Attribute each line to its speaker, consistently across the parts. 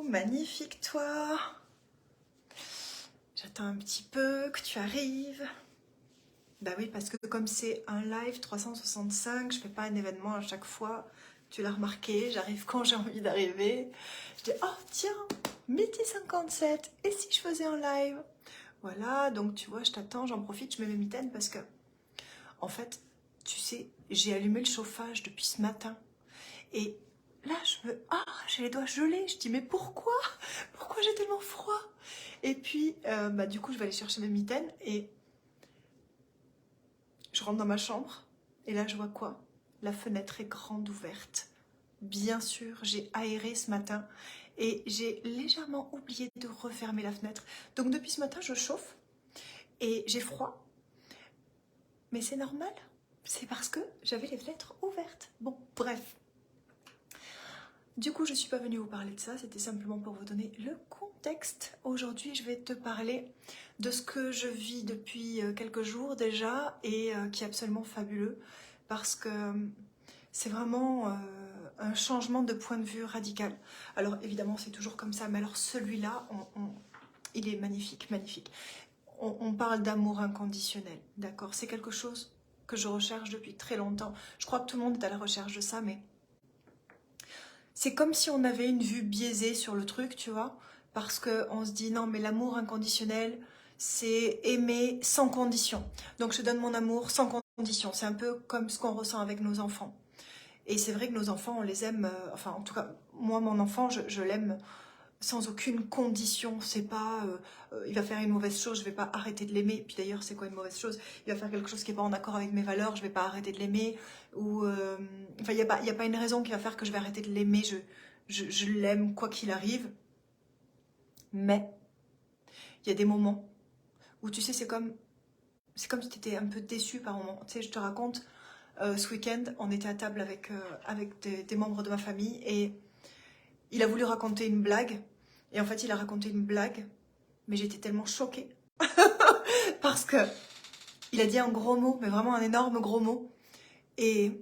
Speaker 1: magnifique toi. J'attends un petit peu que tu arrives. Bah oui, parce que comme c'est un live 365, je fais pas un événement à chaque fois. Tu l'as remarqué, j'arrive quand j'ai envie d'arriver. Je dis, oh tiens, 12h57, et si je faisais un live? Voilà, donc tu vois, je t'attends, j'en profite, je mets mes mitaines parce que, en fait, tu sais, j'ai allumé le chauffage depuis ce matin. Et là, j'ai les doigts gelés. Je dis, mais pourquoi? Pourquoi j'ai tellement froid? Et puis, du coup, je vais aller chercher mes mitaines et je rentre dans ma chambre. Et là, je vois quoi? La fenêtre est grande ouverte. Bien sûr, j'ai aéré ce matin et j'ai légèrement oublié de refermer la fenêtre. Donc, depuis ce matin, je chauffe et j'ai froid. Mais c'est normal. C'est parce que j'avais les fenêtres ouvertes. Bon, bref. Du coup, je ne suis pas venue vous parler de ça, c'était simplement pour vous donner le contexte. Aujourd'hui, je vais te parler de ce que je vis depuis quelques jours déjà et qui est absolument fabuleux parce que c'est vraiment un changement de point de vue radical. Alors évidemment, c'est toujours comme ça, mais alors celui-là, il est magnifique, magnifique. On parle d'amour inconditionnel, d'accord? C'est quelque chose que je recherche depuis très longtemps. Je crois que tout le monde est à la recherche de ça, mais c'est comme si on avait une vue biaisée sur le truc, tu vois, parce qu'on se dit non mais l'amour inconditionnel, c'est aimer sans condition. Donc je te donne mon amour sans condition. C'est un peu comme ce qu'on ressent avec nos enfants. Et c'est vrai que nos enfants, on les aime, enfin en tout cas, moi mon enfant, je l'aime sans aucune condition. C'est pas, il va faire une mauvaise chose, je vais pas arrêter de l'aimer. Puis d'ailleurs, c'est quoi une mauvaise chose? Il va faire quelque chose qui est pas en accord avec mes valeurs, je vais pas arrêter de l'aimer. Ou, enfin, il y a pas une raison qui va faire que je vais arrêter de l'aimer. Je l'aime quoi qu'il arrive. Mais il y a des moments où tu sais, c'est comme si tu étais un peu déçu par moment. Tu sais, je te raconte, ce week-end, on était à table avec des membres de ma famille et il a voulu raconter une blague. Et en fait, il a raconté une blague, mais j'étais tellement choquée parce que il a dit un gros mot, mais vraiment un énorme gros mot. Et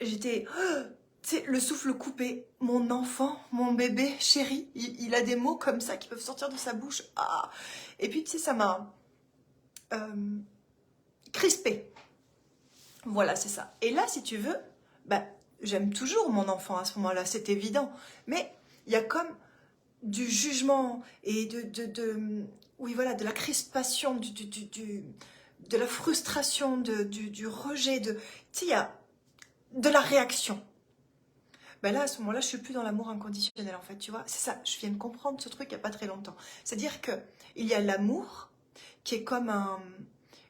Speaker 1: j'étais, tu sais, le souffle coupé. Mon enfant, mon bébé chéri, il a des mots comme ça qui peuvent sortir de sa bouche. Ah. Et puis, tu sais, ça m'a crispée. Voilà, c'est ça. Et là, si tu veux, bah, j'aime toujours mon enfant à ce moment-là, c'est évident. Mais il y a comme du jugement et oui, voilà, de la crispation, de la frustration, du rejet, tu sais, il y a de la réaction. Ben là, à ce moment-là, je suis plus dans l'amour inconditionnel, en fait, tu vois. C'est ça, je viens de comprendre ce truc il n'y a pas très longtemps. C'est-à-dire qu'il y a l'amour qui est comme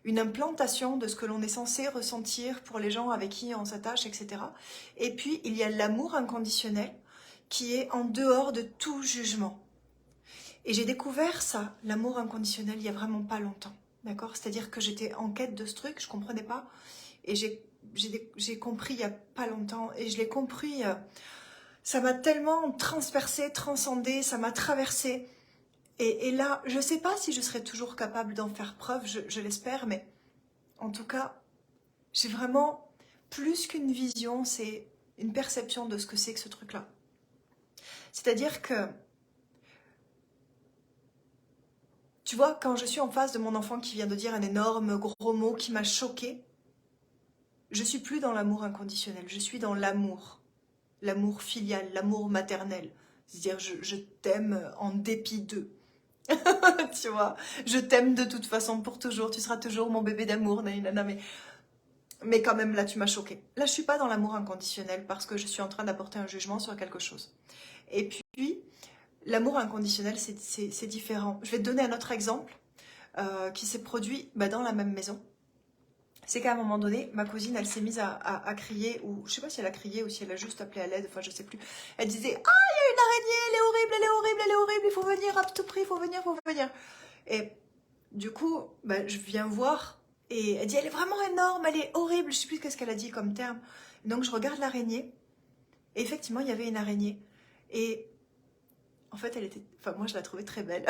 Speaker 1: une implantation de ce que l'on est censé ressentir pour les gens avec qui on s'attache, etc. Et puis, il y a l'amour inconditionnel qui est en dehors de tout jugement. Et j'ai découvert ça, l'amour inconditionnel, il y a vraiment pas longtemps, d'accord? C'est-à-dire que j'étais en quête de ce truc, je comprenais pas, et j'ai compris il y a pas longtemps, et je l'ai compris, ça m'a tellement transpercé, transcendé, ça m'a traversé, et là, je sais pas si je serai toujours capable d'en faire preuve, je l'espère, mais en tout cas, j'ai vraiment plus qu'une vision, c'est une perception de ce que c'est que ce truc-là. C'est-à-dire que tu vois, quand je suis en face de mon enfant qui vient de dire un énorme gros mot qui m'a choquée, je suis plus dans l'amour inconditionnel, je suis dans l'amour. L'amour filial, l'amour maternel. C'est-à-dire, je t'aime en dépit d'eux. Tu vois, je t'aime de toute façon pour toujours, tu seras toujours mon bébé d'amour, nanana, mais quand même, là, tu m'as choquée. Là, je suis pas dans l'amour inconditionnel parce que je suis en train d'apporter un jugement sur quelque chose. Et puis, l'amour inconditionnel, c'est différent. Je vais te donner un autre exemple qui s'est produit dans la même maison. C'est qu'à un moment donné, ma cousine, elle s'est mise à crier, ou je sais pas si elle a crié ou si elle a juste appelé à l'aide, enfin je sais plus. Elle disait, ah, il y a une araignée, elle est horrible, elle est horrible, elle est horrible, il faut venir à tout prix, il faut venir, il faut venir. Et du coup, je viens voir, et elle dit, elle est vraiment énorme, elle est horrible, je sais plus qu'est-ce qu'elle a dit comme terme. Donc je regarde l'araignée, et effectivement, il y avait une araignée. Et en fait, elle était, enfin moi je la trouvais très belle.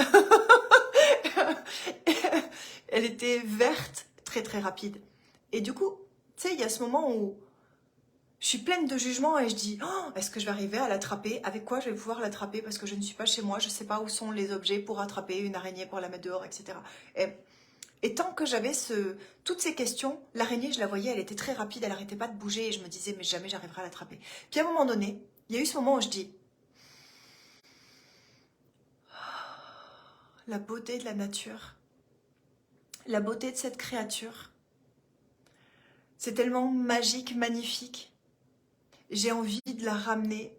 Speaker 1: Elle était verte, très très rapide. Et du coup, tu sais, il y a ce moment où je suis pleine de jugement et je dis oh, est-ce que je vais arriver à l'attraper? Avec quoi je vais pouvoir l'attraper? Parce que je ne suis pas chez moi, je ne sais pas où sont les objets pour attraper une araignée, pour la mettre dehors, etc. Et tant que j'avais toutes ces questions, l'araignée, je la voyais, elle était très rapide, elle n'arrêtait pas de bouger et je me disais mais jamais j'arriverai à l'attraper. Puis à un moment donné, il y a eu ce moment où je dis la beauté de la nature, la beauté de cette créature, c'est tellement magique, magnifique. J'ai envie de la ramener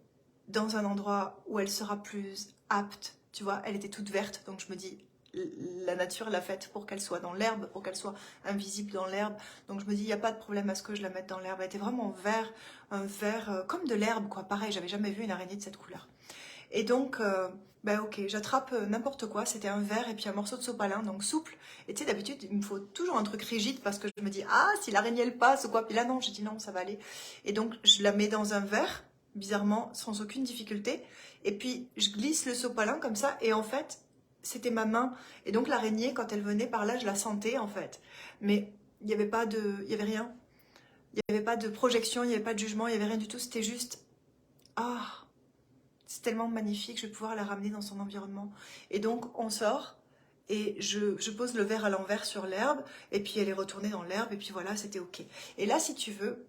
Speaker 1: dans un endroit où elle sera plus apte. Tu vois, elle était toute verte, donc je me dis, la nature l'a faite pour qu'elle soit dans l'herbe, pour qu'elle soit invisible dans l'herbe. Donc je me dis, il n'y a pas de problème à ce que je la mette dans l'herbe. Elle était vraiment vert, un vert comme de l'herbe, quoi. Pareil, j'avais jamais vu une araignée de cette couleur. Et donc, ben ok, j'attrape n'importe quoi. C'était un verre et puis un morceau de sopalin, donc souple. Et tu sais, d'habitude, il me faut toujours un truc rigide parce que je me dis, ah, si l'araignée elle passe ou quoi. Puis là, non, j'ai dit non, ça va aller. Et donc, je la mets dans un verre, bizarrement, sans aucune difficulté. Et puis, je glisse le sopalin comme ça. Et en fait, c'était ma main. Et donc, l'araignée, quand elle venait par là, je la sentais, en fait. Mais il n'y avait pas de... Il y avait rien. Il n'y avait pas de projection, il n'y avait pas de jugement, il n'y avait rien du tout. C'était juste... Ah, c'est tellement magnifique, je vais pouvoir la ramener dans son environnement. Et donc, on sort et je pose le verre à l'envers sur l'herbe et puis elle est retournée dans l'herbe et puis voilà, c'était ok. Et là, si tu veux,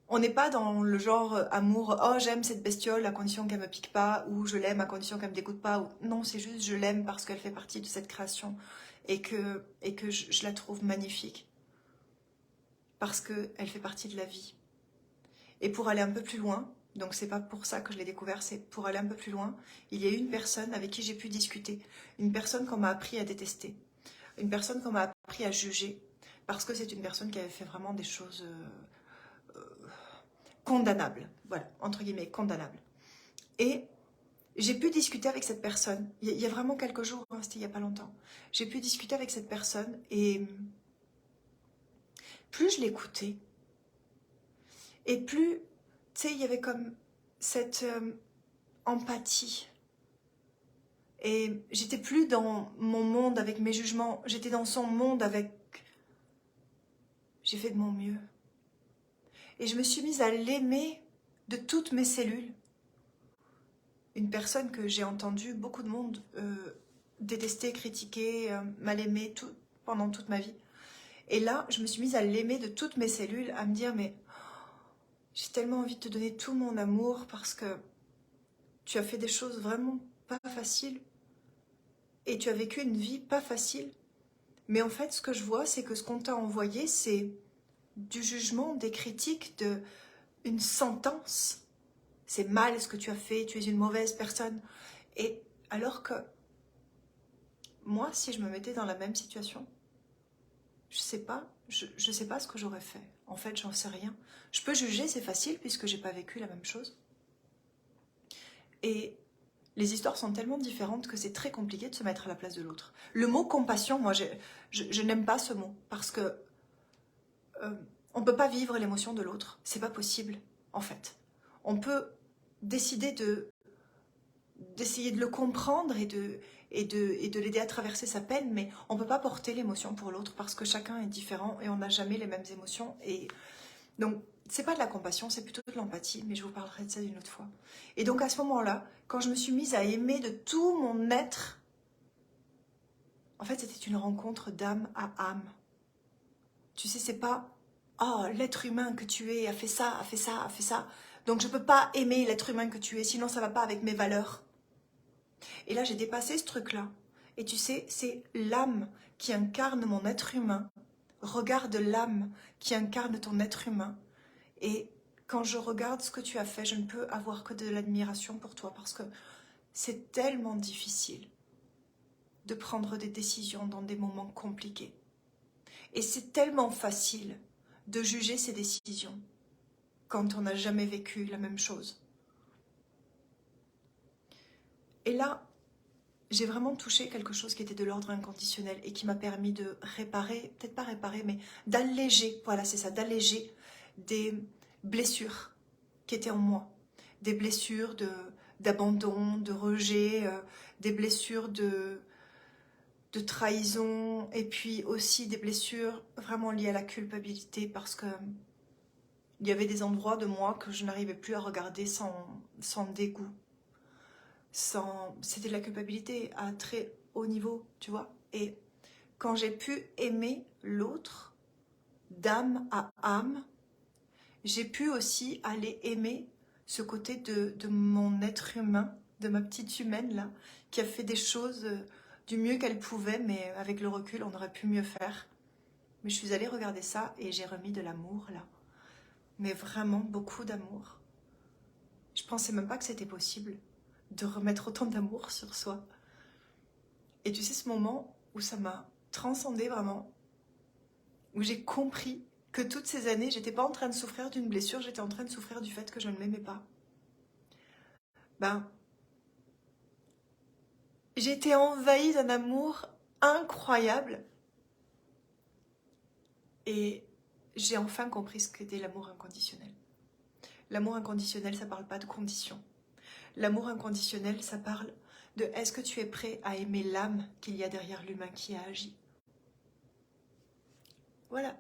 Speaker 1: on n'est pas dans le genre amour, oh j'aime cette bestiole à condition qu'elle me pique pas ou je l'aime à condition qu'elle me dégoûte pas. Ou... Non, c'est juste je l'aime parce qu'elle fait partie de cette création et que je la trouve magnifique parce qu'elle fait partie de la vie. Et pour aller un peu plus loin, donc c'est pas pour ça que je l'ai découvert, c'est pour aller un peu plus loin, il y a une personne avec qui j'ai pu discuter, une personne qu'on m'a appris à détester, une personne qu'on m'a appris à juger, parce que c'est une personne qui avait fait vraiment des choses condamnables, voilà, entre guillemets, condamnables. Et j'ai pu discuter avec cette personne, il y a vraiment quelques jours, hein, c'était il y a pas longtemps, j'ai pu discuter avec cette personne et plus je l'écoutais, et plus, tu sais, il y avait comme cette empathie. Et j'étais plus dans mon monde avec mes jugements, j'étais dans son monde avec... J'ai fait de mon mieux. Et je me suis mise à l'aimer de toutes mes cellules. Une personne que j'ai entendu beaucoup de monde détester, critiquer, mal aimer pendant toute ma vie. Et là, je me suis mise à l'aimer de toutes mes cellules, à me dire, mais j'ai tellement envie de te donner tout mon amour parce que tu as fait des choses vraiment pas faciles et tu as vécu une vie pas facile. Mais en fait, ce que je vois, c'est que ce qu'on t'a envoyé, c'est du jugement, des critiques, une sentence. C'est mal ce que tu as fait, tu es une mauvaise personne. Et alors que moi, si je me mettais dans la même situation, je sais pas ce que j'aurais fait. En fait, j'en sais rien. Je peux juger, c'est facile puisque j'ai pas vécu la même chose. Et les histoires sont tellement différentes que c'est très compliqué de se mettre à la place de l'autre. Le mot compassion, moi, je n'aime pas ce mot parce que on ne peut pas vivre l'émotion de l'autre. C'est pas possible, en fait. On peut décider d'essayer de le comprendre et de l'aider à traverser sa peine, mais on ne peut pas porter l'émotion pour l'autre parce que chacun est différent et on n'a jamais les mêmes émotions. Et donc, c'est pas de la compassion, c'est plutôt de l'empathie, mais je vous parlerai de ça une autre fois. Et donc, à ce moment-là, quand je me suis mise à aimer de tout mon être, en fait, c'était une rencontre d'âme à âme. Tu sais, c'est pas « Oh, l'être humain que tu es a fait ça, a fait ça, a fait ça. Donc je peux pas aimer l'être humain que tu es, sinon ça va pas avec mes valeurs. » Et là, j'ai dépassé ce truc-là. Et tu sais, c'est l'âme qui incarne mon être humain. Regarde l'âme qui incarne ton être humain. Et quand je regarde ce que tu as fait, je ne peux avoir que de l'admiration pour toi parce que c'est tellement difficile de prendre des décisions dans des moments compliqués. Et c'est tellement facile de juger ses décisions quand on n'a jamais vécu la même chose. Et là, j'ai vraiment touché quelque chose qui était de l'ordre inconditionnel et qui m'a permis de réparer, peut-être pas réparer, mais d'alléger, voilà c'est ça, d'alléger des blessures qui étaient en moi. Des blessures d'abandon, de rejet, des blessures de trahison et puis aussi des blessures vraiment liées à la culpabilité parce que il y avait des endroits de moi que je n'arrivais plus à regarder sans dégoût. C'était de la culpabilité à très haut niveau, tu vois. Et quand j'ai pu aimer l'autre d'âme à âme, j'ai pu aussi aller aimer ce côté de mon être humain, de ma petite humaine là, qui a fait des choses du mieux qu'elle pouvait, mais avec le recul, on aurait pu mieux faire. Mais je suis allée regarder ça et j'ai remis de l'amour là. Mais vraiment beaucoup d'amour. Je pensais même pas que c'était possible de remettre autant d'amour sur soi. Et tu sais, ce moment où ça m'a transcendée vraiment, où j'ai compris que toutes ces années, j'étais pas en train de souffrir d'une blessure, j'étais en train de souffrir du fait que je ne m'aimais pas. Ben, j'ai été envahie d'un amour incroyable et j'ai enfin compris ce qu'était l'amour inconditionnel. L'amour inconditionnel, ça parle pas de conditions. L'amour inconditionnel, ça parle de est-ce que tu es prêt à aimer l'âme qu'il y a derrière l'humain qui a agi. Voilà.